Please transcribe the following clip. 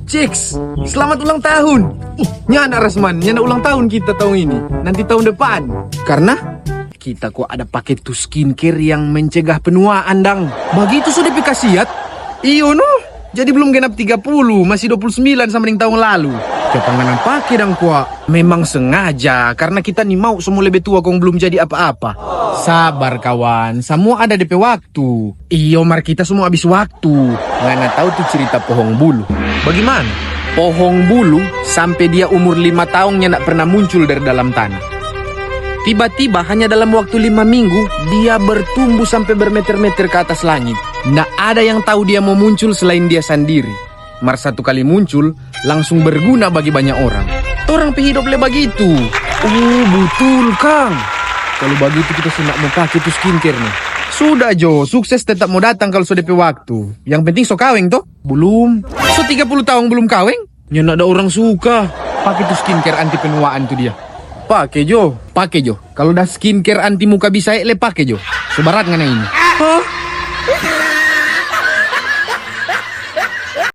Cix, selamat ulang tahun. Nyana Rasman, nyana ulang tahun kita tahun ini. Nanti tahun depan. Karena kita kok ada paket tuh skincare yang mencegah penuaan dang. Begitu sudah pikasiat. Iyo no. Jadi belum genap 30, masih 29 sama dengan tahun lalu. Kepanganan pakai dang kuah. Memang sengaja karena kita nih mau semua lebih tua kong belum jadi apa-apa. Sabar kawan, semua ada DP waktu. Iyo mar kita semua habis waktu. Ngana tahu tuh cerita pohong bulu. Bagaimana? Pohong bulu sampai dia umur 5 tahunnya nak pernah muncul dari dalam tanah. Tiba-tiba hanya dalam waktu 5 minggu dia bertumbuh sampai bermeter-meter ke atas langit. Nggak ada yang tahu dia mau muncul selain dia sendiri. Mar satu kali muncul langsung berguna bagi banyak orang. Orang hidup le begitu. Betul Kang. Kalau begitu kita sudah mau pakai itu skincare nih. Sudah Jo, sukses tetap mau datang kalau sudah waktu. Yang penting so kaweng toh? Belum. So 30 tahun belum kaweng? Ya nggak ada orang suka. Pakai itu skincare anti penuaan tuh dia. Pakai Jo. Kalau udah skincare anti muka bisa le pakai Jo. Sebarat ngana ini. Hah?